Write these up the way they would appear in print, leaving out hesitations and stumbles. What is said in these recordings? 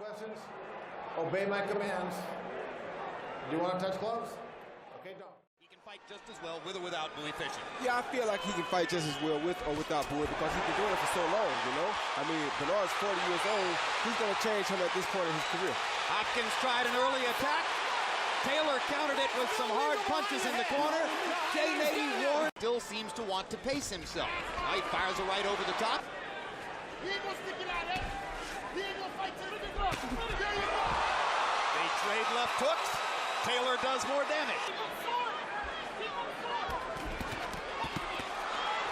questions? Obey my commands. Do you want to touch gloves? Okay, don't. He can fight just as well with or without Bowie Fisher. Yeah, I feel like he can fight just as well with or without Bowie because he's been doing it for so long, you know? I mean, Bernard's 40 years old. He's going to change him at this point in his career. Hopkins tried an early attack. Taylor countered it with some hard punches in the corner. J-Nady Warren still seems to want to pace himself. Now he fires a right over the top. They trade left hooks. Taylor does more damage.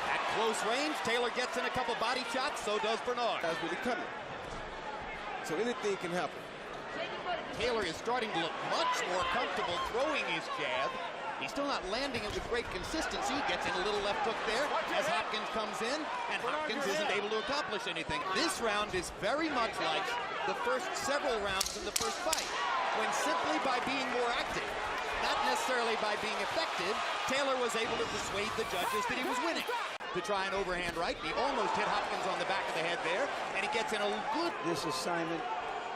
At close range, Taylor gets in a couple body shots, so does Bernard. That's really coming. So anything can happen. Taylor is starting to look much more comfortable throwing his jab. He's still not landing it with great consistency. Gets in a little left hook there as Hopkins comes in, and Hopkins isn't able to accomplish anything. This round is very much like the first several rounds in the first fight, when simply by being more active, not necessarily by being effective, Taylor was able to persuade the judges that he was winning. To try an overhand right, he almost hit Hopkins on the back of the head there, and he gets in a good... This assignment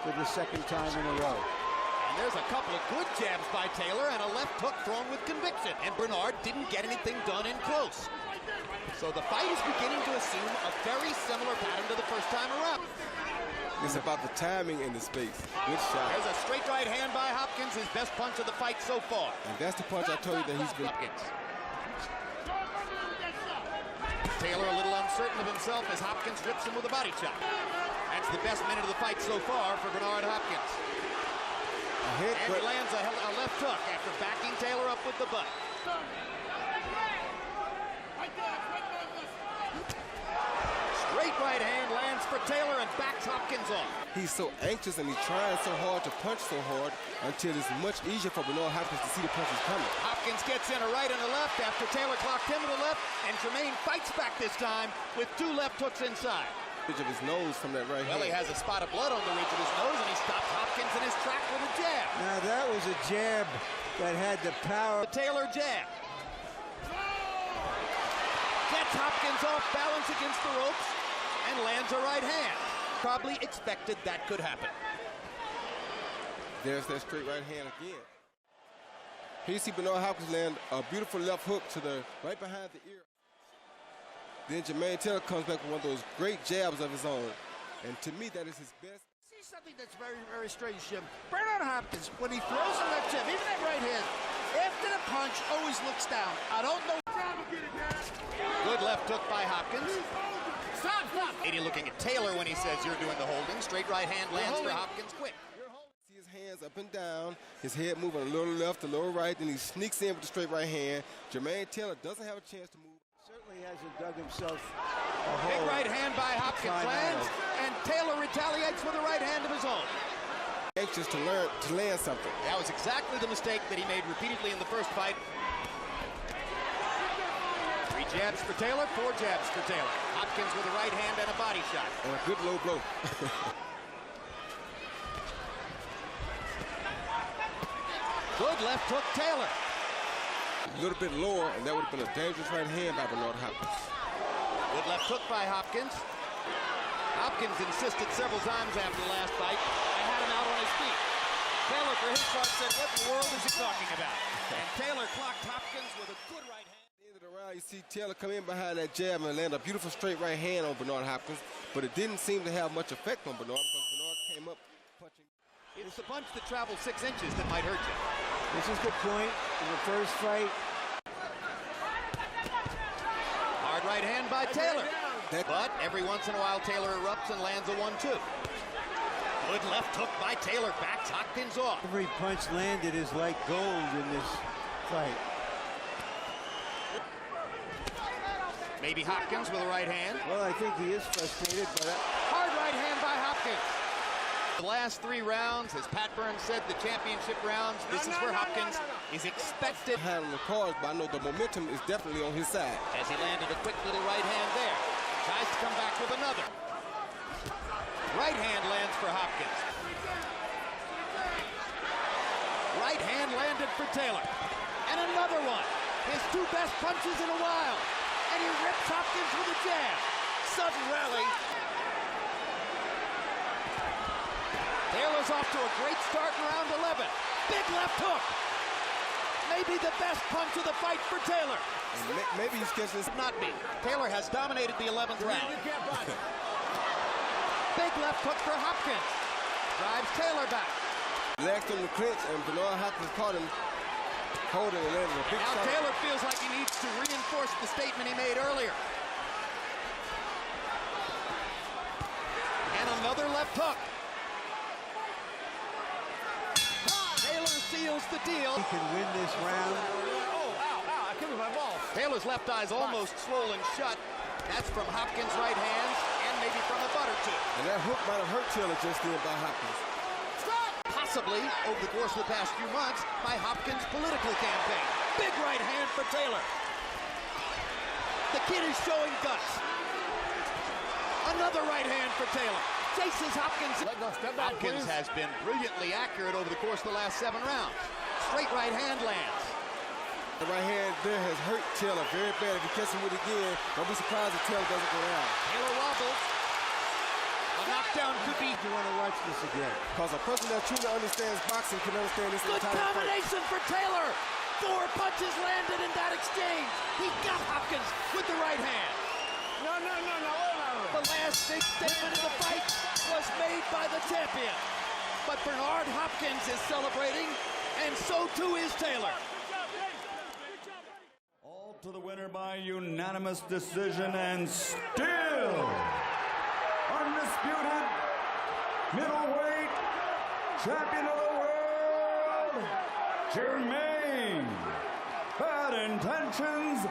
for the second time in a row. And there's a couple of good jabs by Taylor and a left hook thrown with conviction. And Bernard didn't get anything done in close. So the fight is beginning to assume a very similar pattern to the first time around. It's about the timing and the space. Good shot. There's a straight right hand by Hopkins, his best punch of the fight so far. And that's the punch I told you that he's been... Hopkins. Taylor a little uncertain of himself as Hopkins rips him with a body shot. That's the best minute of the fight so far for Bernard Hopkins. And he lands a left hook after backing Taylor up with the butt. Straight right hand lands for Taylor and backs Hopkins off. He's so anxious and he's trying so hard to punch so hard until it's much easier for Bernard Hopkins to see the punches coming. Hopkins gets in a right and a left after Taylor clocked him to the left, and Jermain fights back this time with two left hooks inside. Of his nose from that right Well, hand. he has a spot of blood on the ridge of his nose, and he stops Hopkins in his track with a jab. Now that was a jab that had the power. The Taylor jab. Gets Hopkins off balance against the ropes and lands a right hand. Probably expected that could happen. There's that straight right hand again. Here you see Bernard Hopkins land a beautiful left hook to the right behind the ear. Then Jermain Taylor comes back with one of those great jabs of his own. And to me, that is his best. See something that's very, very strange, Jim. Bernard Hopkins, when he throws a left jab, even that right hand, after the punch, always looks down. I don't know. Good left hook by Hopkins. Stop. Ady looking at Taylor when he says you're doing the holding. Straight right hand lands for Hopkins quick. See his hands up and down, his head moving a little left, a little right, then he sneaks in with the straight right hand. Jermain Taylor doesn't have a chance to move. Certainly hasn't dug himself a hole. Big right hand by Hopkins lands, and Taylor retaliates with a right hand of his own. Anxious to land something. That was exactly the mistake that he made repeatedly in the first fight. 3 jabs for Taylor, 4 jabs for Taylor. Hopkins with a right hand and a body shot. And a good low blow. Good left hook, Taylor. A little bit lower, and that would have been a dangerous right hand by Bernard Hopkins. Good left hook by Hopkins. Hopkins insisted several times after the last fight, I had him out on his feet. Taylor, for his part, said, what in the world is he talking about? And Taylor clocked Hopkins with a good right hand. At the end of the round, you see Taylor come in behind that jab and land a beautiful straight right hand on Bernard Hopkins, but it didn't seem to have much effect on Bernard because Bernard came up punching. It's the punch that travels 6 inches that might hurt you. This is the point in the first fight. Hard right hand by Taylor. But every once in a while, Taylor erupts and lands a 1-2. Good left hook by Taylor, backs Hopkins off. Every punch landed is like gold in this fight. Maybe Hopkins with a right hand. Well, I think he is frustrated, but... Hard right hand by Hopkins. The last 3 rounds, as Pat Burns said, the championship rounds, this is where Hopkins is expected. Handling the cards, but I know the momentum is definitely on his side. As he landed a quick little right hand there. Tries to come back with another. Right hand lands for Hopkins. Right hand landed for Taylor. And another one. His 2 best punches in a while. And he rips Hopkins with a jab. Sudden rally. Taylor Taylor's off to a great start in round 11. Big left hook. Maybe the best punch of the fight for Taylor. Maybe he's catching this. Not be. Taylor has dominated the 11th round. Big left hook for Hopkins. Drives Taylor back. Lacked him to clinch, and Bernard Hopkins caught him holding and landing a big Now shot. Taylor feels like he needs to reinforce the statement he made earlier. And another left hook. Taylor seals the deal. He can win this round. Oh, ow, I killed my balls. Taylor's left eye's almost swollen shut. That's from Hopkins' right hand and maybe from a butt or two. And that hook might have hurt Taylor just then by Hopkins. Possibly, over the course of the past few months, by Hopkins' political campaign. Big right hand for Taylor. The kid is showing guts. Another right hand for Taylor. Chases Hopkins. Step back, Hopkins please. has been brilliantly accurate over the course of the last 7 rounds. Straight right hand lands. The right hand there has hurt Taylor very bad. If he catches him with it again, don't be surprised if Taylor doesn't go down. Taylor wobbles. A knockdown could be. You want to watch this again. Because a person that truly understands boxing can understand this Good entire fight. combination for Taylor. 4 punches landed in that exchange. He got Hopkins with the right hand. No. The last big statement of the fight was made by the champion. But Bernard Hopkins is celebrating, and so too is Taylor. All to the winner by unanimous decision and still undisputed middleweight champion of the world, Jermain. Bad intentions.